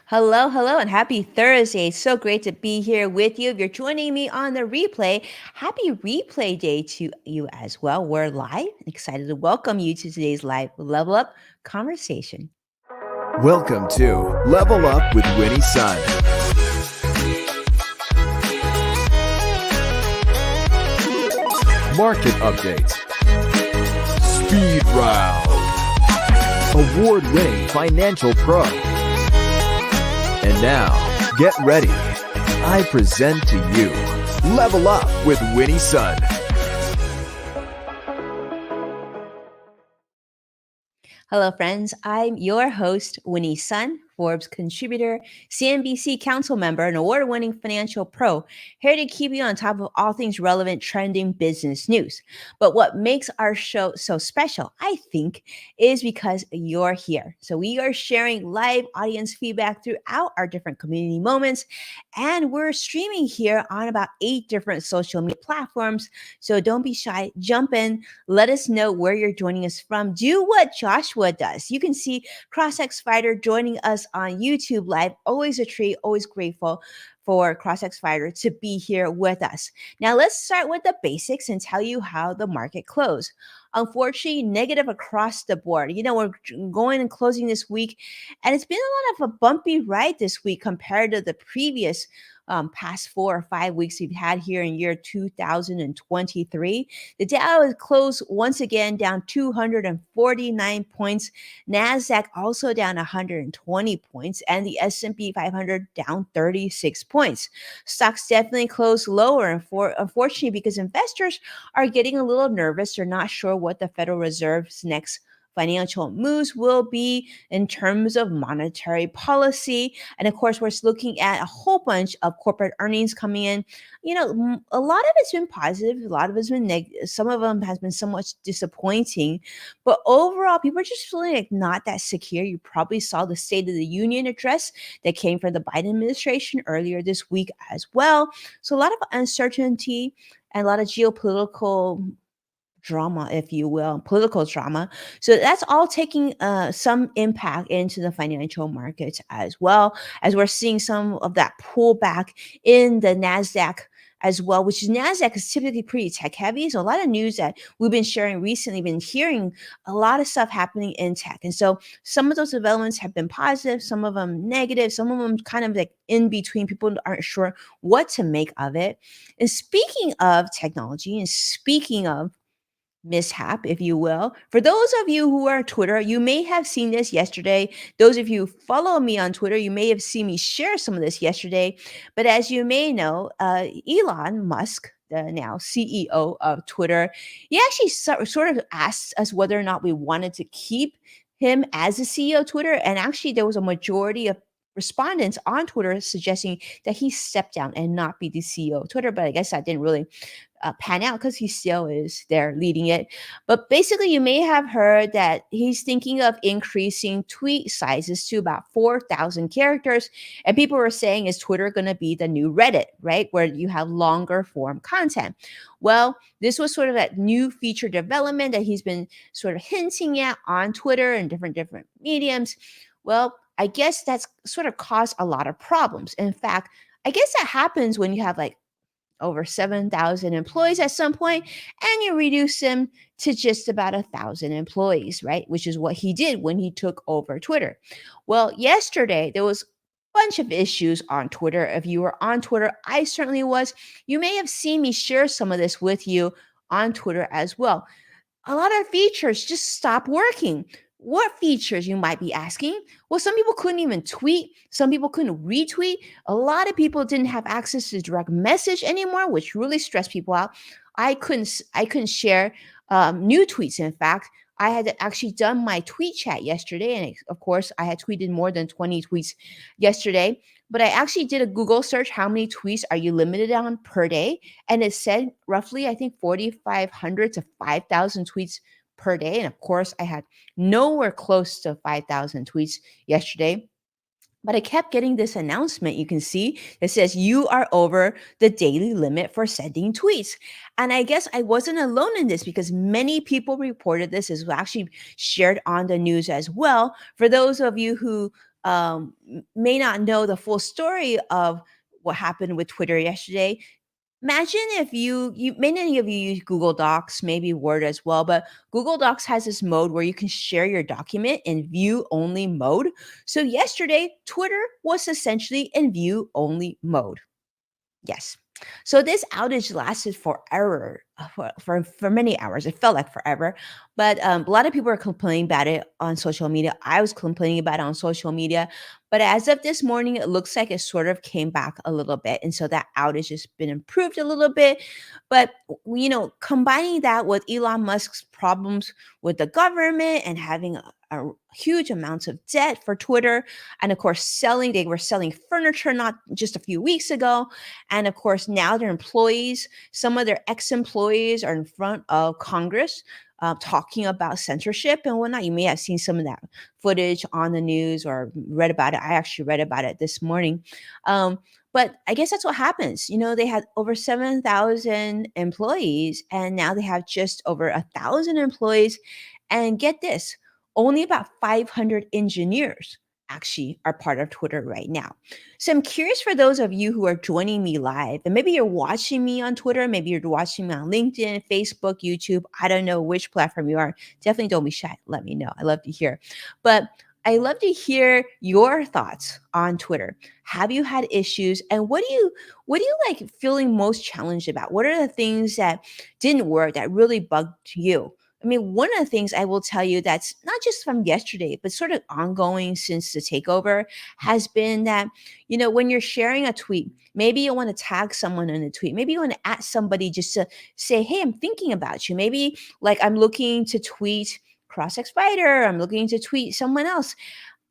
Hello, hello, and happy Thursday. It's so great to be here with you. If you're joining me on the replay, happy replay day to you as well. We're live and excited to welcome you to today's live level up conversation. Welcome to Level Up with Winnie Sun. Market update. Speed round. Award-winning financial pro. And now, get ready. I present to you Level Up with Winnie Sun. Hello, friends. I'm your host, Winnie Sun, Forbes contributor, CNBC council member, and award winning financial pro, here to keep you on top of all things relevant, trending business news. But what makes our show so special, I think, is because you're here. So we are sharing live audience feedback throughout our different community moments, and we're streaming here on about 8 different social media platforms. So don't be shy, jump in, let us know where you're joining us from. Do what Joshua does. You can see CrossX Fighter joining us on YouTube Live. Always a treat, always grateful for CrossX Fighter to be here with us. Now, let's start with the basics and tell you how the market closed. Unfortunately, negative across the board. We're going and closing this week, and it's been a lot of a bumpy ride this week compared to the previous past 4 or 5 weeks we've had here in year 2023. The Dow is closed once again down 249 points. NASDAQ also down 120 points, and the S&P 500 down 36 points. Stocks definitely closed lower, and unfortunately, because investors are getting a little nervous. They're not sure what the Federal Reserve's next financial moves will be in terms of monetary policy. And of course, we're looking at a whole bunch of corporate earnings coming in. A lot of it's been positive, a lot of it's been negative, some of them has been somewhat disappointing. But overall, people are just feeling like not that secure. You probably saw the State of the Union address that came from the Biden administration earlier this week as well. So a lot of uncertainty and a lot of geopolitical drama, if you will, political drama. So that's all taking some impact into the financial markets as well, as we're seeing some of that pullback in the NASDAQ as well, which is NASDAQ is typically pretty tech heavy. So a lot of news that we've been sharing recently, been hearing a lot of stuff happening in tech. And so some of those developments have been positive, some of them negative, some of them kind of like in between. People aren't sure what to make of it. And speaking of technology and speaking of mishap, if you will. For those of you who are on Twitter, you may have seen this yesterday. Those of you who follow me on Twitter, you may have seen me share some of this yesterday. But as you may know, Elon Musk, the now CEO of Twitter, he actually sort of asked us whether or not we wanted to keep him as the CEO of Twitter. And actually, there was a majority of respondents on Twitter suggesting that he step down and not be the CEO of Twitter. But I guess that didn't really pan out because he still is there leading it. But basically, you may have heard that he's thinking of increasing tweet sizes to about 4,000 characters. And people were saying, is Twitter going to be the new Reddit, right? Where you have longer form content. Well, this was sort of that new feature development that he's been sort of hinting at on Twitter and different mediums. Well, I guess that's sort of caused a lot of problems. In fact, I guess that happens when you have like over 7,000 employees at some point, and you reduce them to just about 1,000 employees, right? Which is what he did when he took over Twitter. Well, yesterday there was a bunch of issues on Twitter. If you were on Twitter, I certainly was. You may have seen me share some of this with you on Twitter as well. A lot of features just stopped working. What features, you might be asking? Well, some people couldn't even tweet. Some people couldn't retweet. A lot of people didn't have access to direct message anymore, which really stressed people out. I couldn't share new tweets. In fact, I had actually done my tweet chat yesterday, and of course, I had tweeted more than 20 tweets yesterday. But I actually did a Google search. How many tweets are you limited on per day? And it said roughly, I think, 4,500 to 5,000 tweets per day. And of course, I had nowhere close to 5,000 tweets yesterday. But I kept getting this announcement, you can see, that says you are over the daily limit for sending tweets. And I guess I wasn't alone in this because many people reported this. As was actually shared on the news as well. For those of you who may not know the full story of what happened with Twitter yesterday. Imagine if you many of you use Google Docs, maybe Word as well, but Google Docs has this mode where you can share your document in view only mode. So yesterday, Twitter was essentially in view only mode. Yes. So this outage lasted forever, for many hours. It felt like forever, but a lot of people are complaining about it on social media. I was complaining about it on social media, but as of this morning, it looks like it sort of came back a little bit, and so that outage has been improved a little bit. But combining that with Elon Musk's problems with the government and having a huge amounts of debt for Twitter, and of course, they were selling furniture not just a few weeks ago, and of course, now their employees, some of their ex employees are in front of Congress talking about censorship and whatnot. You may have seen some of that footage on the news or read about it. I actually read about it this morning. But I guess that's what happens. They had over 7,000 employees, and now they have just over 1,000 employees. And get this, only about 500 engineers actually are part of Twitter right now. So I'm curious for those of you who are joining me live, and maybe you're watching me on Twitter, maybe you're watching me on LinkedIn, Facebook, YouTube. I don't know which platform you are. Definitely don't be shy. Let me know. I love to hear. But I love to hear your thoughts on Twitter. Have you had issues, and what do you like feeling most challenged about? What are the things that didn't work that really bugged you? I mean, one of the things I will tell you that's not just from yesterday, but sort of ongoing since the takeover has been that, when you're sharing a tweet, maybe you want to tag someone in a tweet. Maybe you want to ask somebody just to say, hey, I'm thinking about you. Maybe like I'm looking to tweet CrossX Fighter, I'm looking to tweet someone else.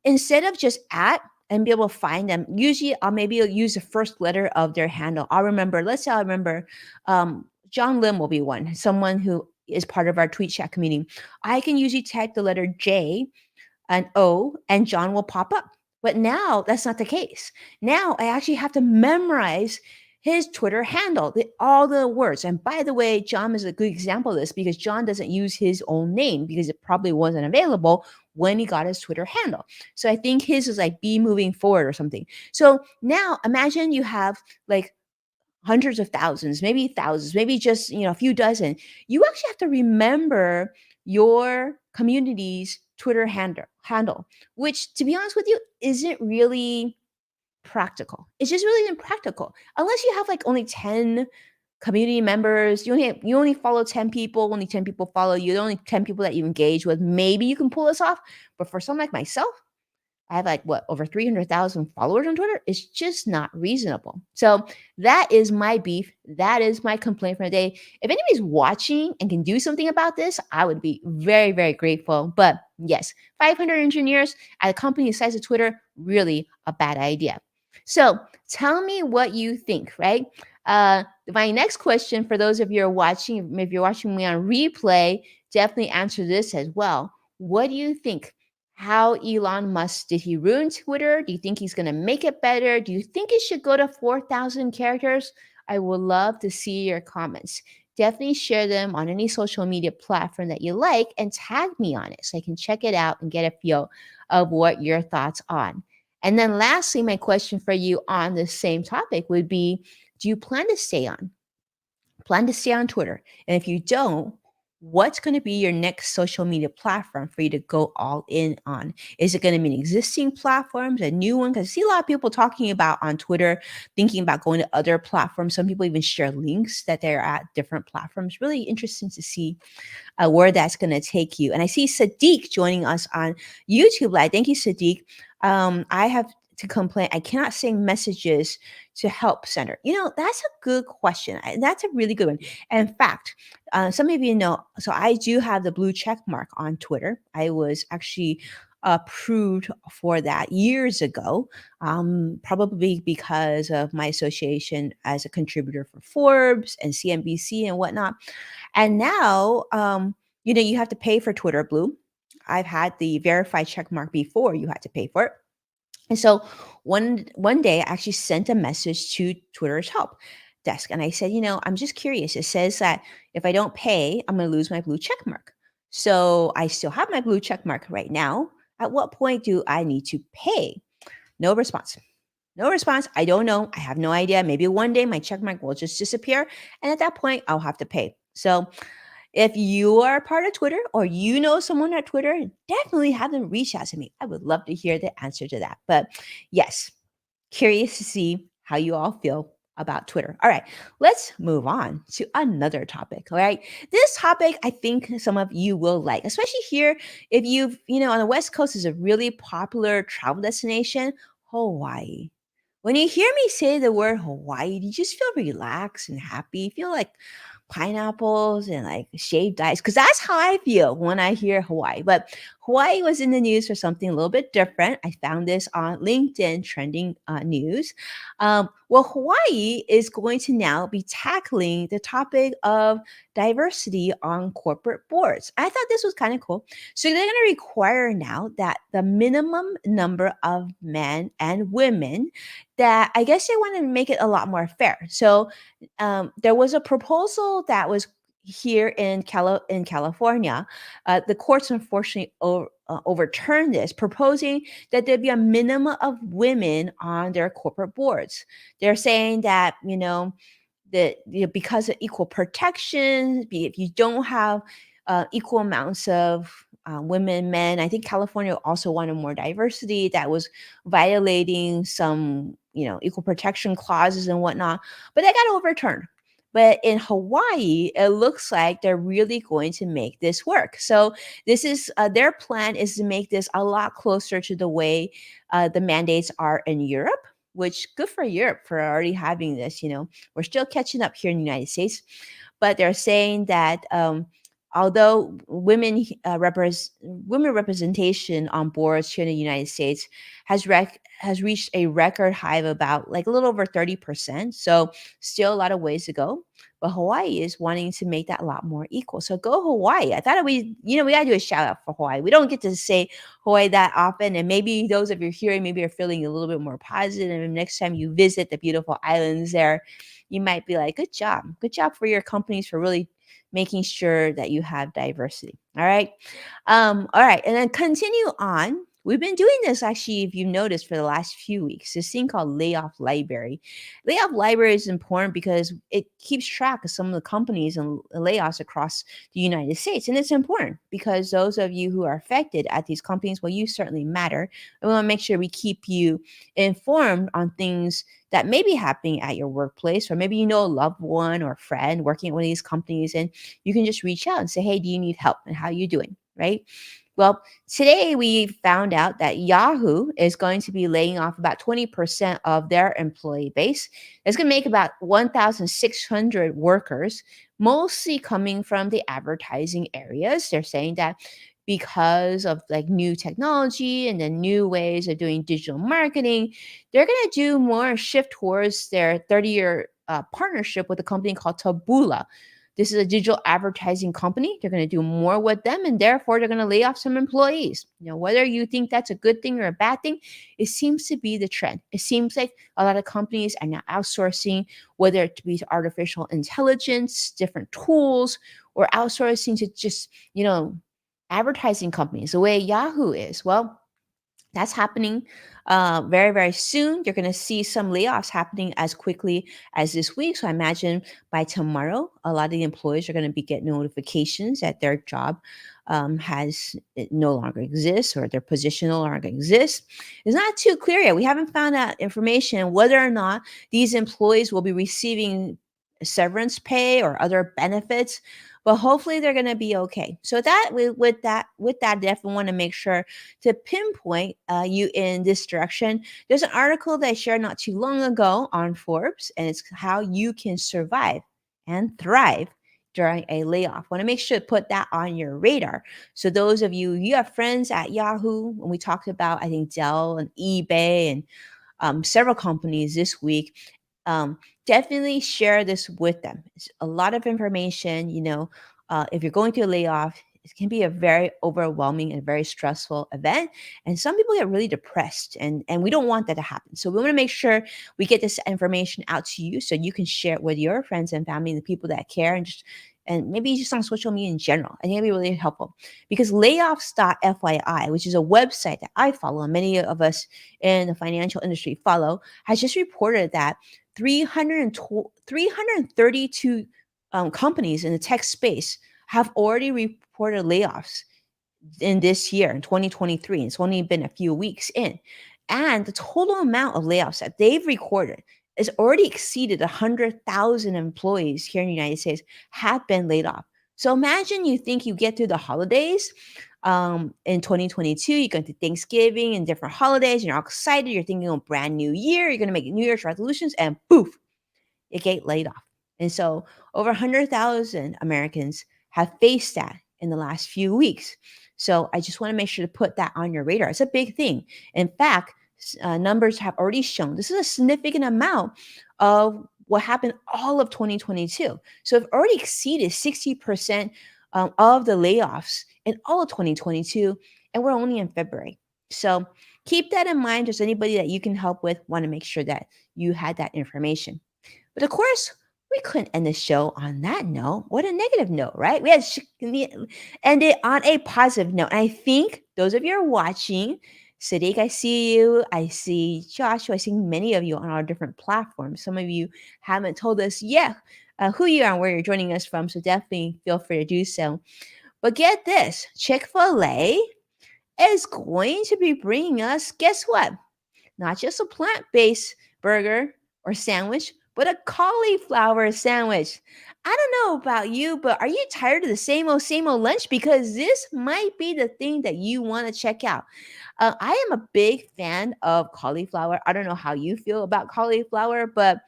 Instead of just at and be able to find them, usually I'll use the first letter of their handle. Let's say I remember John Lim will be one, someone who is part of our tweet chat community. I can usually type the letter J and O, and John will pop up. But now that's not the case. Now I actually have to memorize his Twitter handle, all the words. And by the way, John is a good example of this because John doesn't use his own name because it probably wasn't available when he got his Twitter handle. So I think his is like B moving forward or something. So now imagine you have like hundreds of thousands, maybe just, a few dozen. You actually have to remember your community's Twitter handle, which to be honest with you, isn't really practical. It's just really impractical. Unless you have like only 10 community members, you only follow 10 people, only 10 people follow you, only 10 people that you engage with. Maybe you can pull this off. But for someone like myself, I have like over 300,000 followers on Twitter. It's just not reasonable. So that is my beef. That is my complaint for the day. If anybody's watching and can do something about this, I would be very, very grateful. But yes, 500 engineers at a company the size of Twitter, really a bad idea. So tell me what you think, right? My next question for those of you who are watching, if you're watching me on replay, definitely answer this as well. What do you think? How Elon Musk, did he ruin Twitter? Do you think he's going to make it better? Do you think it should go to 4,000 characters? I would love to see your comments. Definitely share them on any social media platform that you like and tag me on it so I can check it out and get a feel of what your thoughts on. And then lastly, my question for you on the same topic would be, do you plan to stay on? Plan to stay on Twitter? And if you don't, what's going to be your next social media platform for you to go all in on? Is it going to be an existing platforms, a new one? Because I see a lot of people talking about on Twitter, thinking about going to other platforms. Some people even share links that they're at different platforms. Really interesting to see where that's going to take you. And I see Sadiq joining us on YouTube Live. Thank you, Sadiq. I have to complain. I cannot send messages to help center. That's a good question. That's a really good one. And in fact, some of you know, so I do have the blue check mark on Twitter. I was actually approved for that years ago, probably because of my association as a contributor for Forbes and CNBC and whatnot. And now, you have to pay for Twitter Blue. I've had the verified check mark before you had to pay for it. And so one day I actually sent a message to Twitter's help desk, and I said, I'm just curious. It says that if I don't pay, I'm going to lose my blue check mark. So I still have my blue check mark right now. At what point do I need to pay? No response. No response. I don't know. I have no idea. Maybe one day my check mark will just disappear. And at that point, I'll have to pay. So if you are part of Twitter or you know someone at Twitter, definitely have them reach out to me. I would love to hear the answer to that. But yes, curious to see how you all feel about Twitter. All right, let's move on to another topic. All right, this topic I think some of you will like, especially here if on the West Coast is a really popular travel destination, Hawaii. When you hear me say the word Hawaii, do you just feel relaxed and happy? Feel like pineapples and like shaved ice? Because that's how I feel when I hear Hawaii. But Hawaii was in the news for something a little bit different. I found this on LinkedIn trending news. Well, Hawaii is going to now be tackling the topic of diversity on corporate boards. I thought this was kind of cool. So they're going to require now that the minimum number of men and women that I guess they want to make it a lot more fair. So there was a proposal that was here in California. The courts unfortunately overturned this, proposing that there be a minimum of women on their corporate boards. They're saying that because of equal protection, if you don't have equal amounts of women, men, I think California also wanted more diversity. That was violating some, equal protection clauses and whatnot, but that got overturned. But in Hawaii, it looks like they're really going to make this work. So this is their plan is to make this a lot closer to the way the mandates are in Europe. Which good for Europe for already having this. We're still catching up here in the United States, but they're saying that although women representation on boards here in the United States has reached a record high of about like a little over 30%. So still a lot of ways to go. But Hawaii is wanting to make that a lot more equal. So go Hawaii. I thought we gotta do a shout out for Hawaii. We don't get to say Hawaii that often. And maybe those of you hearing, maybe are feeling a little bit more positive. And next time you visit the beautiful islands there, you might be like, good job. Good job for your companies for really making sure that you have diversity. All right. All right. And then continue on. We've been doing this actually, if you've noticed, for the last few weeks, this thing called Layoff Library. Layoff Library is important because it keeps track of some of the companies and layoffs across the United States. And it's important because those of you who are affected at these companies, well, you certainly matter. And we want to make sure we keep you informed on things that may be happening at your workplace, or maybe you know a loved one or friend working at one of these companies, and you can just reach out and say, hey, do you need help and how are you doing, right? Well, today we found out that Yahoo is going to be laying off about 20% of their employee base. It's going to make about 1,600 workers, mostly coming from the advertising areas. They're saying that because of like new technology and the new ways of doing digital marketing, they're going to do more shift towards their 30-year partnership with a company called Taboola. This is a digital advertising company. They're going to do more with them, and therefore they're going to lay off some employees. Whether you think that's a good thing or a bad thing, it seems to be the trend. It seems like a lot of companies are now outsourcing, whether it be to artificial intelligence, different tools, or outsourcing to just, advertising companies, the way Yahoo is. Well, that's happening very, very soon. You're going to see some layoffs happening as quickly as this week. So I imagine by tomorrow, a lot of the employees are going to be getting notifications that their job it no longer exists, or their position no longer exists. It's not too clear yet. We haven't found out information whether or not these employees will be receiving severance pay or other benefits, but hopefully they're going to be okay. So with that, definitely want to make sure to pinpoint you in this direction. There's an article that I shared not too long ago on Forbes, and it's how you can survive and thrive during a layoff. Want to make sure to put that on your radar. So those of you have friends at Yahoo, when we talked about, I think Dell and eBay and several companies this week, definitely share this with them. It's a lot of information. If you're going through a layoff, it can be a very overwhelming and very stressful event. And some people get really depressed, and we don't want that to happen. So we want to make sure we get this information out to you so you can share it with your friends and family and the people that care, and just and maybe just on social media in general. I think it'd be really helpful because layoffs.fyi, which is a website that I follow and many of us in the financial industry follow, has just reported that 332 companies in the tech space have already reported layoffs in this year, in 2023. It's only been a few weeks in. And the total amount of layoffs that they've recorded is already exceeded 100,000 employees here in the United States have been laid off. So imagine you think you get through the holidays in 2022, you go to Thanksgiving and different holidays, and you're all excited, you're thinking of a brand new year, you're going to make New Year's resolutions, and poof, you get laid off. And so over 100,000 Americans have faced that in the last few weeks. So I just want to make sure to put that on your radar. It's a big thing. In fact, numbers have already shown this is a significant amount of what happened all of 2022. So it already exceeded 60% of the layoffs in all of 2022, and we're only in February. So keep that in mind. There's anybody that you can help with, want to make sure that you had that information. But of course, we couldn't end the show on that note. What a negative note, right? We had end it on a positive note. And I think those of you are watching, Sadiq, I see you. I see Joshua. I see many of you on our different platforms. Some of you haven't told us yet who you are and where you're joining us from. So definitely feel free to do so. But get this, Chick-fil-A is going to be bringing us, guess what? Not just a plant-based burger or sandwich, but a cauliflower sandwich. I don't know about you, but are you tired of the same old lunch? Because this might be the thing that you want to check out. I am a big fan of cauliflower. I don't know how you feel about cauliflower, but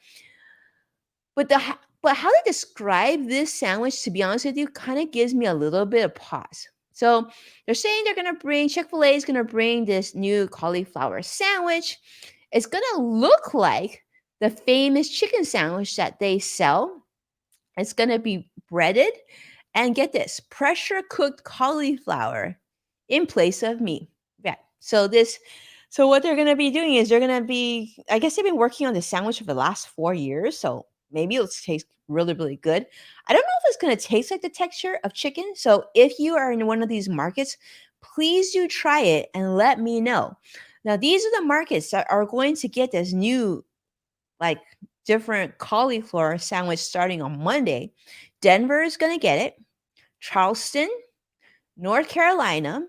how they describe this sandwich, to be honest with you, kind of gives me a little bit of pause. So they're saying they're gonna bring Chick-fil-A is gonna bring this new cauliflower sandwich. It's gonna look like the famous chicken sandwich that they sell. It's gonna be breaded, and get this, pressure cooked cauliflower in place of meat. Yeah. So what they're gonna be doing is they're gonna be, I guess they've been working on this sandwich for the last 4 years. So maybe it'll taste really, really good. I don't know if it's gonna taste like the texture of chicken. So if you are in one of these markets, please do try it and let me know. Now, these are the markets that are going to get this new, like, different cauliflower sandwich starting on Monday. Denver is going to get it, Charleston, North Carolina,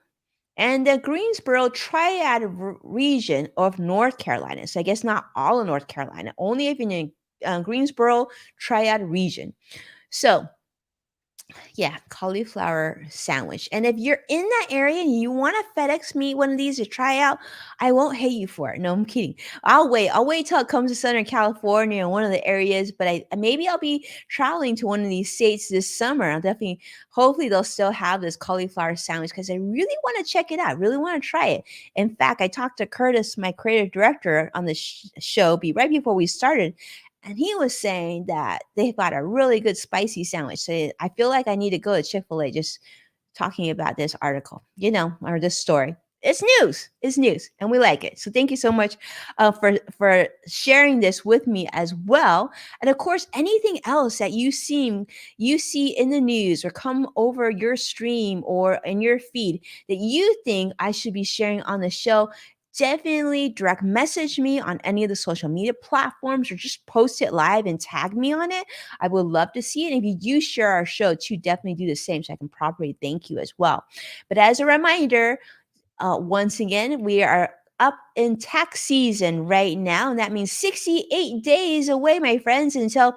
and the Greensboro Triad region of North Carolina. So I guess not all of North Carolina, only if you're in Greensboro Triad region. So yeah, cauliflower sandwich. And if you're in that area and you want to FedEx me one of these to try out, I won't hate you for it. No, I'm kidding. I'll wait till it comes to Southern California or one of the areas, but maybe I'll be traveling to one of these states this summer. I'll definitely, hopefully they'll still have this cauliflower sandwich because I really want to check it out. Really want to try it. In fact, I talked to Curtis, my creative director on the show, right before we started, and he was saying that they've got a really good spicy sandwich. So I feel like I need to go to Chick-fil-A just talking about this article, or this story. It's news. It's news, and we like it. So thank you so much for sharing this with me as well. And of course, anything else that you see in the news or come over your stream or in your feed that you think I should be sharing on the show, definitely direct message me on any of the social media platforms or just post it live and tag me on it. I would love to see it. And if you do share our show too, definitely do the same so I can properly thank you as well. But as a reminder, once again, we are up in tax season right now, and that means 68 days away, my friends, until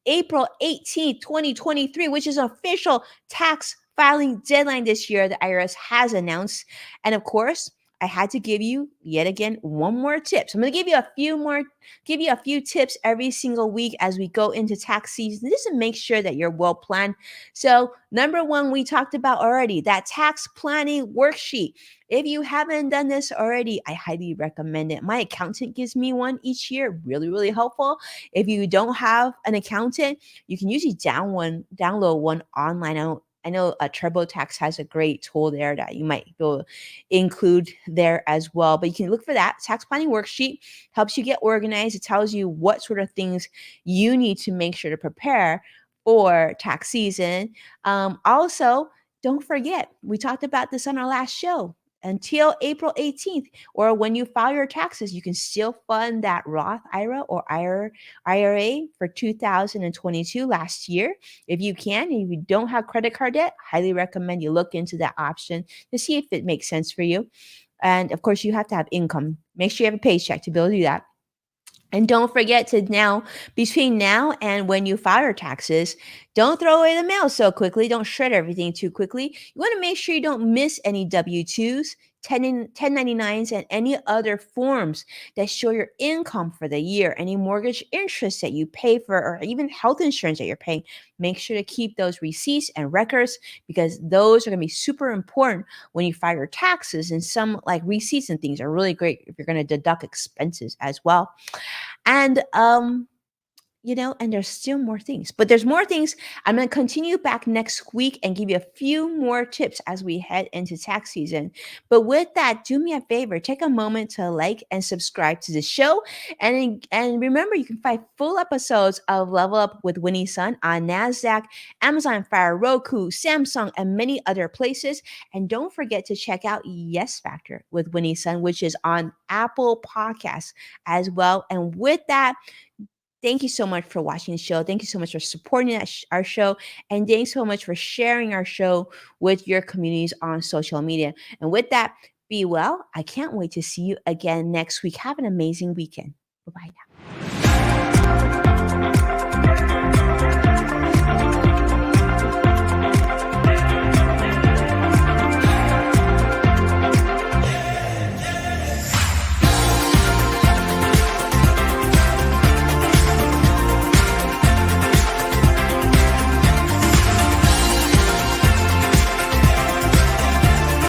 April 18th, 2023, which is an official tax filing deadline this year the IRS has announced. And of course, I had to give you yet again one more tip. So I'm going to give you a few tips every single week as we go into tax season, just to make sure that you're well planned. So number one, we talked about already, that tax planning worksheet. If you haven't done this already, I highly recommend it. My accountant gives me one each year, really, really helpful. If you don't have an accountant, you can usually download one online. I know TurboTax has a great tool there that you might be able to include there as well. But you can look for that. Tax planning worksheet helps you get organized. It tells you what sort of things you need to make sure to prepare or tax season. Also, don't forget, we talked about this on our last show. Until April 18th, or when you file your taxes, you can still fund that Roth IRA or IRA for 2022 last year. If you can, and if you don't have credit card debt, highly recommend you look into that option to see if it makes sense for you. And of course, you have to have income. Make sure you have a paycheck to be able to do that. And don't forget to now, between now and when you file your taxes, don't throw away the mail so quickly. Don't shred everything too quickly. You want to make sure you don't miss any W-2s, 1099s, and any other forms that show your income for the year, any mortgage interest that you pay for, or even health insurance that you're paying. Make sure to keep those receipts and records because those are going to be super important when you file your taxes. And some like receipts and things are really great if you're going to deduct expenses as well. And and there's still more things, but there's more things. I'm going to continue back next week and give you a few more tips as we head into tax season. But with that, do me a favor, take a moment to like and subscribe to the show. And remember, you can find full episodes of Level Up with Winnie Sun on NASDAQ, Amazon Fire, Roku, Samsung, and many other places. And don't forget to check out Yes Factor with Winnie Sun, which is on Apple Podcasts as well. And with that, thank you so much for watching the show. Thank you so much for supporting our show. And thanks so much for sharing our show with your communities on social media. And with that, be well. I can't wait to see you again next week. Have an amazing weekend. Bye-bye now.